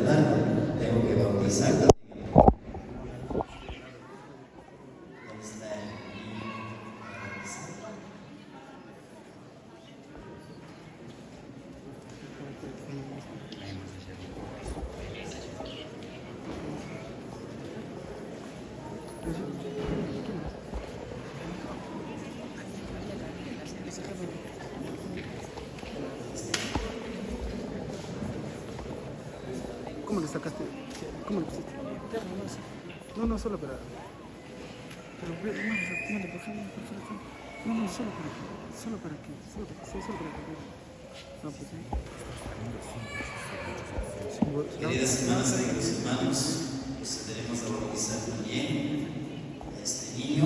tarde tengo que bautizar también. ¿Dónde está el niño para bautizar? ¿Cómo le sacaste? ¿Cómo le pusiste? No, solo para... Pero, mándale, por favor. No, solo para que... No, pues sí. Queridas hermanas, queridos hermanos, procederemos a bautizar también a este niño,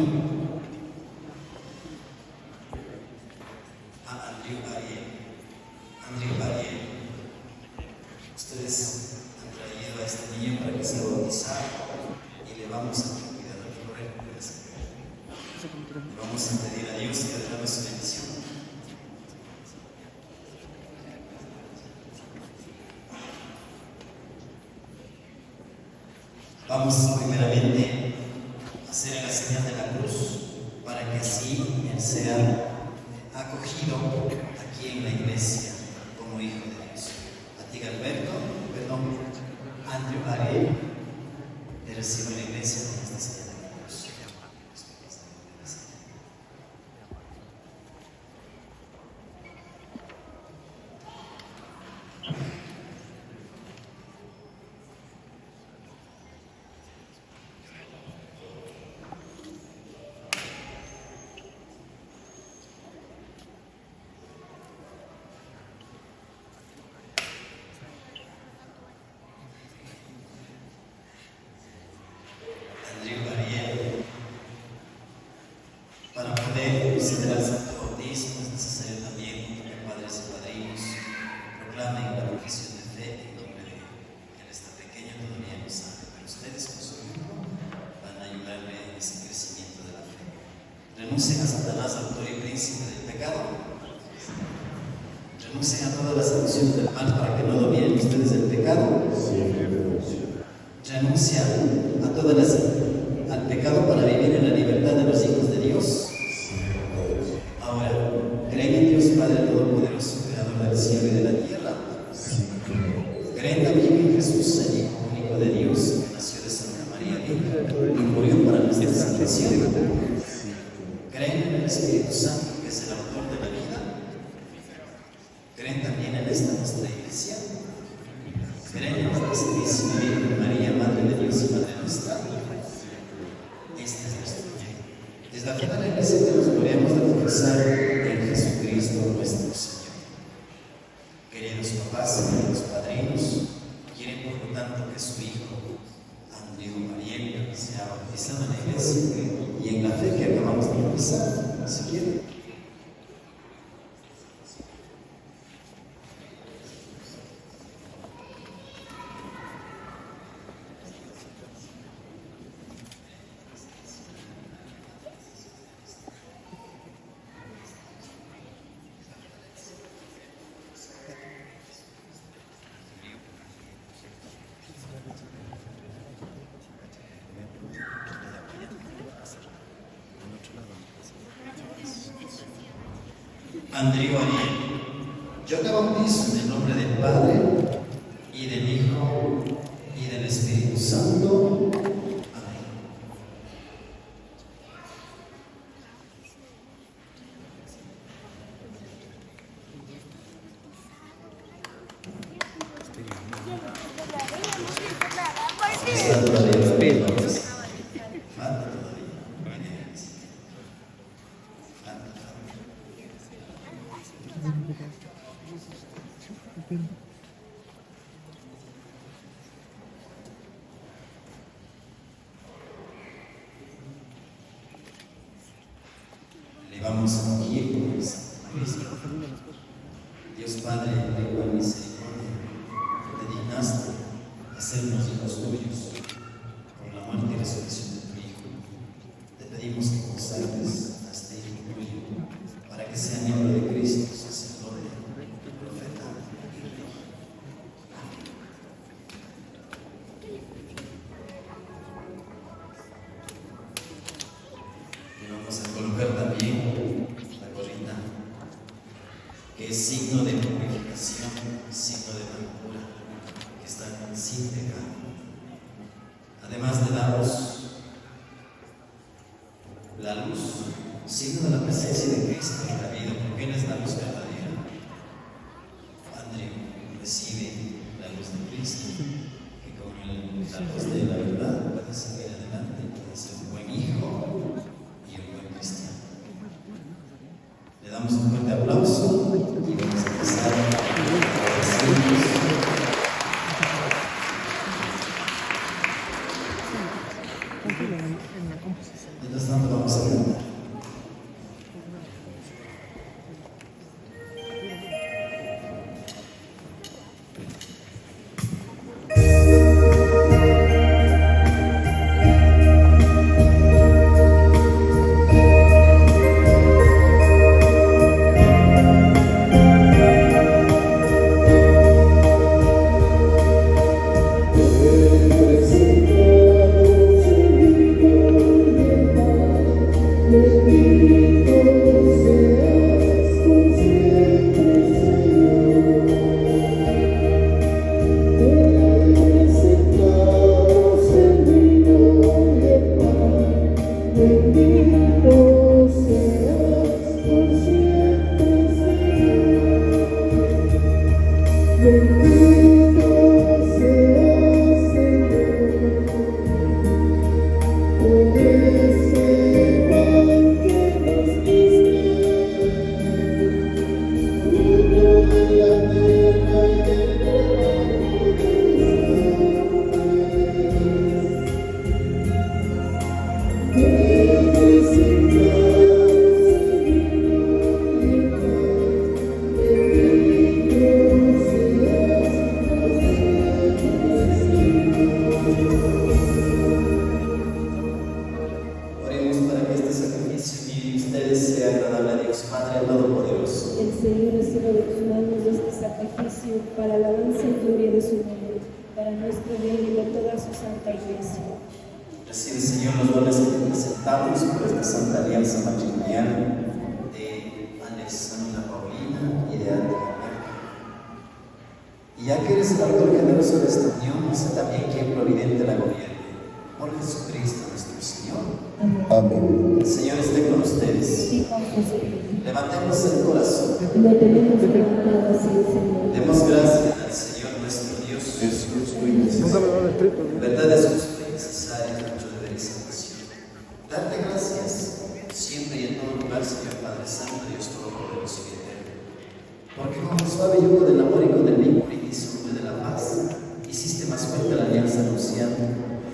a Andrew Ariel. Ustedes han traído a este niño para que sea bautizado y le vamos a cuidar al florero. Vamos a pedir a Dios que derrame su bendición. Vamos primeramente a hacer la señal de la cruz para que así él sea acogido aquí en la iglesia como hijo de Dios. A ti, Andrew Ariel, te recibo en la iglesia con esta señal de la cruz. Para poder considerar el santo bautismo es necesario también que padres y padrinos proclamen la profesión de fe en nombre de él. Él está pequeño, todavía no sabe, pero ustedes con su hijo van a ayudarle en ese crecimiento de la fe. Renuncien a Satanás, autor y príncipe del pecado. Renuncien a todas las acciones del mal para que no dominen ustedes el pecado. Renuncia a todas al pecado para vivir en la libertad de los hijos de Dios. Ahora, creen en Dios Padre Todopoderoso, Creador del cielo y de la tierra. Creen también en Jesús, el Hijo único de Dios, que nació de Santa María Virgen y murió para nuestra salvación. Creen en el Espíritu Santo, que es el autor de la vida. Creen también en esta nuestra iglesia. Creen en nuestra Santísima Virgen María, Madre de Dios y Madre nuestra. Este es nuestro fe. Desde la fe de la iglesia que nos gloriamos de confesar en Jesucristo nuestro Señor. Queridos papás, queridos padrinos, quieren por lo tanto que su hijo, Andrew Ariel, sea bautizado en la iglesia y en la fe que acabamos de confesar, si quieren. Andrew Ariel, yo te bautizo en el nombre del Padre y del Hijo y del Espíritu Santo. Amén. Le vamos a ungir con el Santo Maestro. Dios Padre, de cual misericordia, te dignaste hacernos hijos tuyos por la muerte y resurrección de tu Hijo. Te pedimos que consagres a este Hijo tuyo para que sea miembro de Cristo, sacerdote, profeta y rey. también la gorrita, que es signo de purificación, signo de blancura, que está sin pecado. Además le damos la luz, signo de la presencia de Cristo en la vida, porque Él es la luz verdadera. Andrew recibe la luz de Cristo, que con la luz de la verdad puede seguir adelante, puede ser un buen hijo y un buen cristiano. Le damos un fuerte aplauso y vamos a empezar a recibirnos. Mientras tanto vamos a cantar. Recibe, Señor, los dones que te presentamos por esta Santa Alianza Matrimonial de Alexandra Paulina y de Andrea Merkel. Y ya que eres el autor generoso de esta unión, sé también quien providente la gobierne. Por Jesucristo nuestro Señor. Amén. El Señor esté con ustedes. Levantemos el corazón. Lo tenemos levantado así, Señor. Demos gracias al Señor nuestro Dios. Es justo y Nunca me necesario. va a dar triple, ¿no? Verdad es justo y necesario nuestro deber y salvación. Darte gracias siempre y en todo lugar, Señor Padre Santo, Dios Todopoderoso y Eterno. Porque con el suave yugo del amor y con el vínculo indisoluble de la paz, hiciste más fuerte la alianza anunciada,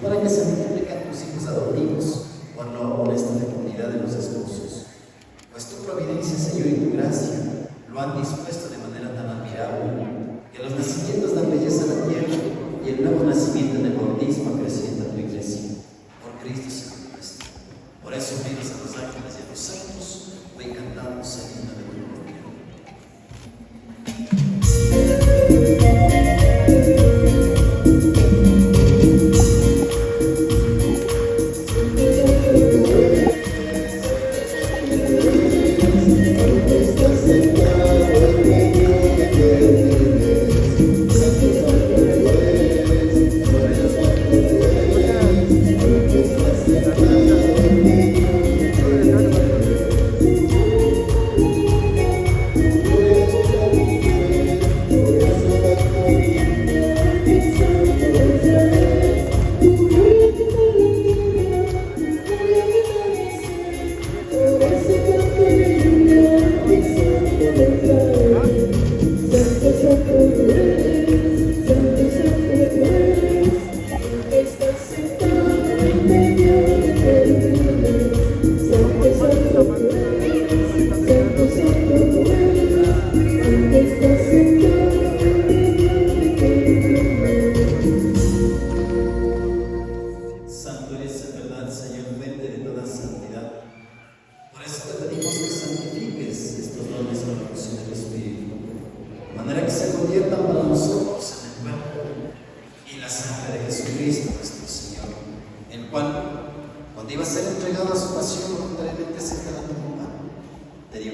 para que se multipliquen tus hijos adoptivos por la honesta fecundidad de los esposos. Pues tu providencia, Señor, y tu gracia lo han dispuesto de manera tan admirable, que los nacimientos dan belleza a la tierra y el nuevo nacimiento en el bautismo acrecienta tu iglesia. Por Cristo Señor nuestro. Por eso unidos a los ángeles y a los santos, hoy cantamos el himno de gloria. Amén.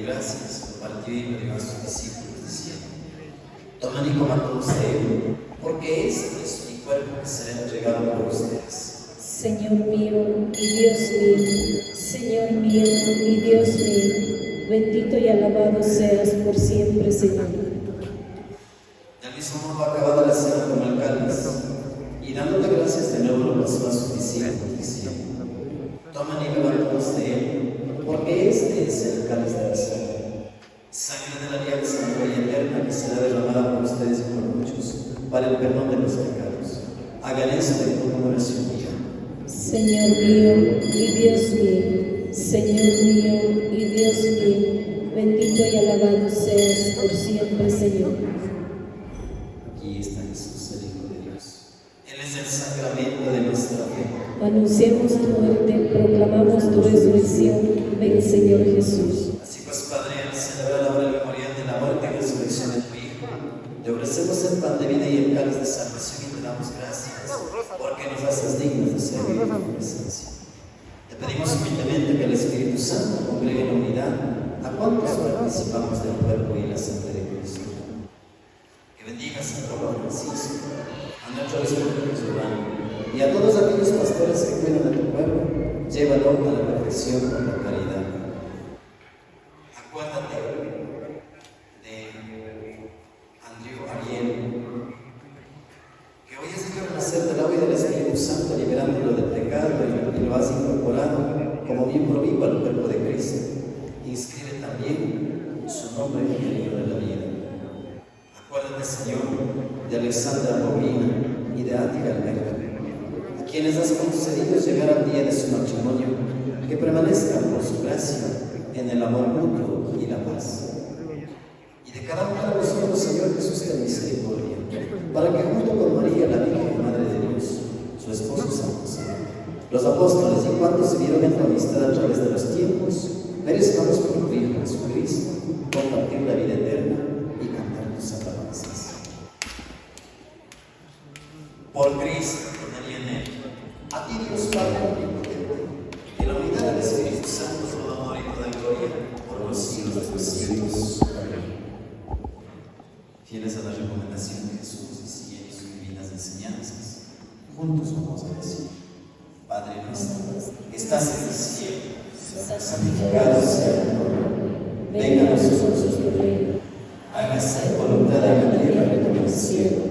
dio gracias, lo partió y lo dio a sus discípulos, diciendo: toman y coman todos de él, porque este es mi cuerpo que será entregado por ustedes. Señor mío y Dios mío, Señor mío y Dios mío, bendito y alabado seas por siempre, Señor. Del mismo modo, acabada la cena, tomó el cáliz, y dándote gracias de nuevo lo pasó a sus discípulos, diciendo: toman y beban todos de él, porque este es el cáliz de la sangre de la alianza nueva y eterna, que será derramada por ustedes y por muchos, para el perdón de los pecados. Hagan esto en conmemoración mía. Señor mío y Dios mío, Señor mío y Dios mío, bendito y alabado seas por siempre, Señor. Aquí está Jesús, el Hijo de Dios. Él es el sacramento de nuestra fe. Anunciamos tu muerte, proclamamos tu resurrección. Ven, Señor Jesús. Así pues, Padre, al celebrar la hora memorial de la muerte y resurrección de tu Hijo, te ofrecemos el pan de vida y el cáliz de salvación y te damos gracias, porque nos haces dignos de servir en tu presencia. Te pedimos humildemente que el Espíritu Santo congregue en unidad a cuantos participamos del cuerpo y la sangre de Cristo. Que bendigas a Papa Francisco, a nuestro obispo Giovanni y a todos aquellos pastores que cuidan de tu pueblo, llévalo a la perfección con la caridad. Acuérdate de Andrew Ariel, que hoy es el nacer del agua y del Espíritu Santo, liberándolo del pecado y lo has incorporado como miembro vivo al cuerpo de Cristo. Inscribe también su nombre en el libro de la vida. Acuérdate, Señor, de Alexandra Paulina y de Ática Alberto, a quienes has concedido llegar al día de su matrimonio, que permanezcan por su gracia en el amor mutuo y la paz. Y de cada uno de nosotros, Señor Jesús, ten misericordia, para que junto con María, la Virgen Madre de Dios, su esposo San José, los apóstoles y cuantos se vieron en tu amistad a través de los tiempos, merezcamos por tu Hijo Jesucristo compartir la vida eterna y cantar tus alabanzas. Por Cristo, con él y en él, a ti Dios Padre omnipotente, en la unidad del Espíritu Santo, todo amor y toda gloria, por los siglos de los siglos. Fieles a la recomendación de Jesús y siguiendo sus divinas enseñanzas, juntos vamos a decir: Padre nuestro, que estás en el cielo, santificado sea tu nombre. Venga a nosotros tu reino. Hágase tu voluntad en la tierra como en el cielo.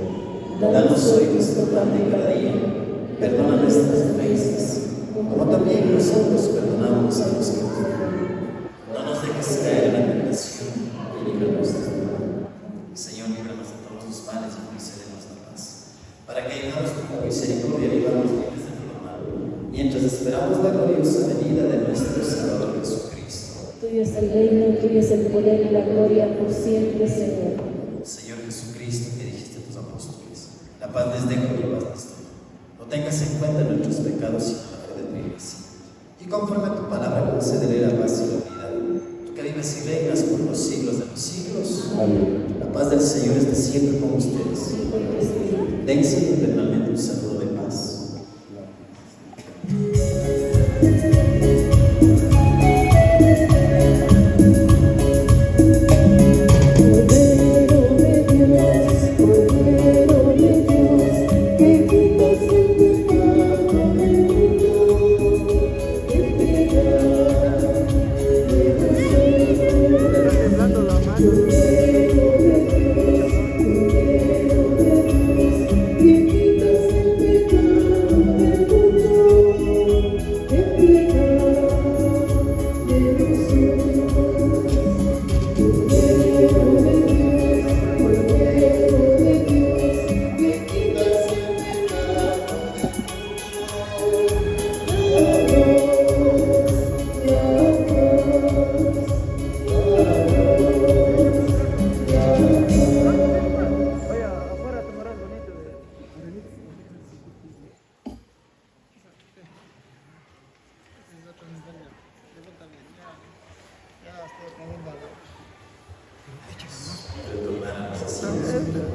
Danos hoy nuestro pan de cada día. Perdona nuestras ofensas, como también nosotros perdonamos a los que nos ofenden. No nos dejes caer en la tentación y líbranos del mal. Señor, líbranos de todos los males y concédenos la paz, para que, ayudados por tu misericordia, vivamos libres de todo mal, mientras esperamos la gloriosa venida de nuestro Salvador Jesucristo. Tuyo es el reino, tuyo es el poder y la gloria por siempre, Señor. Señor Jesucristo, que dijiste a tus apóstoles: la paz les dejo y la paz les doy. No tengas en cuenta nuestros pecados, sino la fe de tu Iglesia. Y conforme a tu palabra, concédele la paz y la unidad. Tú que vives y reinas por los siglos de los siglos. Amén. La paz del Señor esté siempre con ustedes. Dense eternamente un saludo de paz.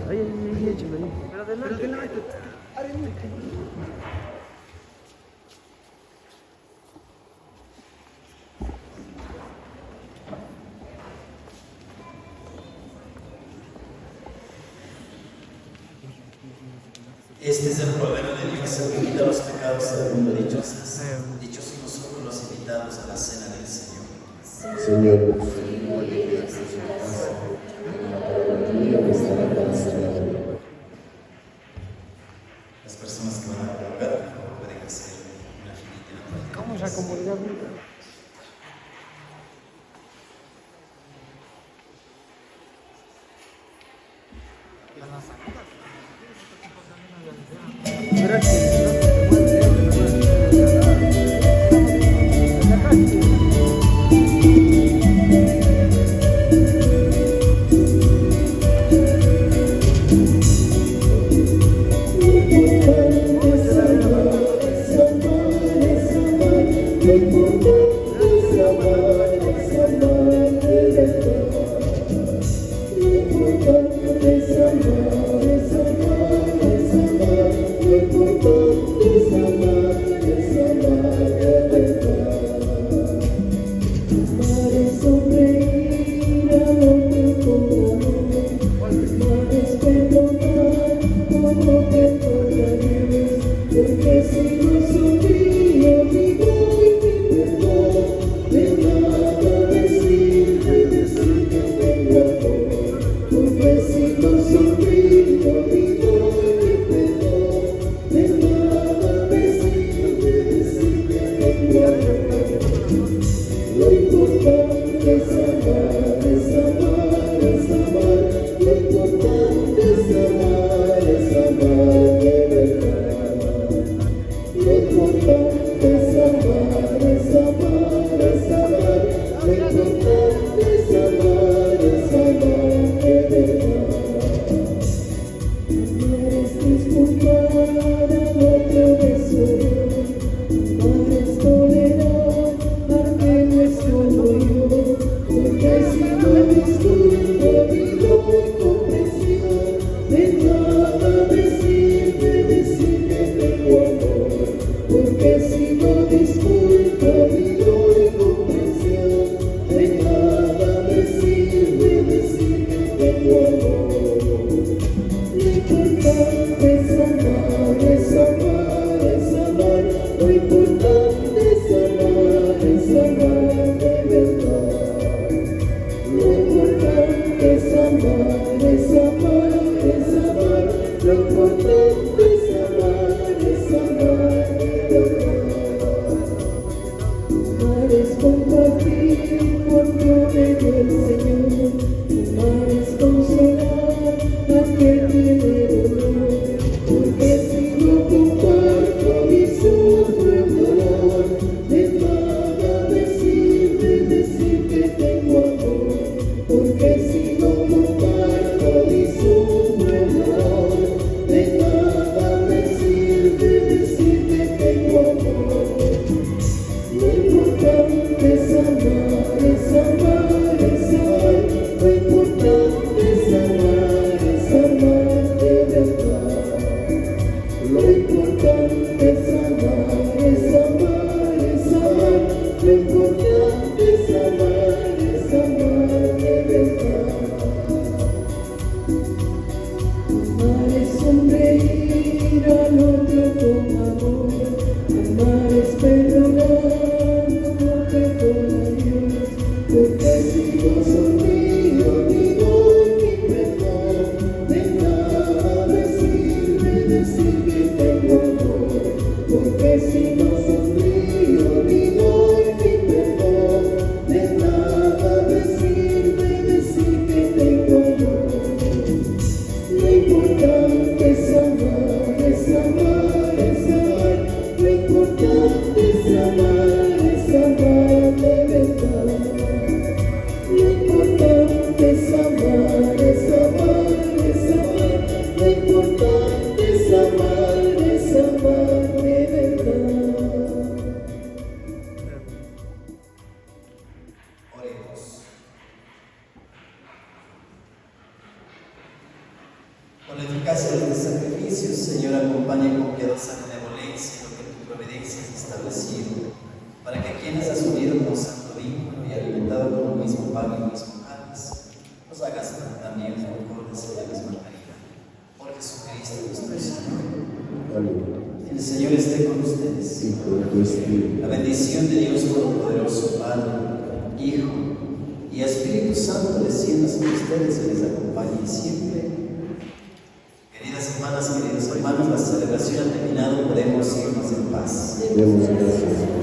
Ahí, échalo ahí. Pero adelante. Este es el Cordero de Dios que quita los pecados del mundo. Dichosos nosotros los invitados a la cena del Señor. Señor, Las personas que van a colocar, por favor, pueden hacer una finita. ¿Cómo es la comunidad? También por Señor María, por Jesucristo nuestro Señor. Amén. El Señor esté con ustedes. Y con tu espíritu. La bendición de Dios Todopoderoso, Padre, Hijo y Espíritu Santo descienda sobre ustedes y les acompañe siempre. Queridas hermanas, queridos hermanos, la celebración ha terminado, podemos irnos en paz. Demos gracias.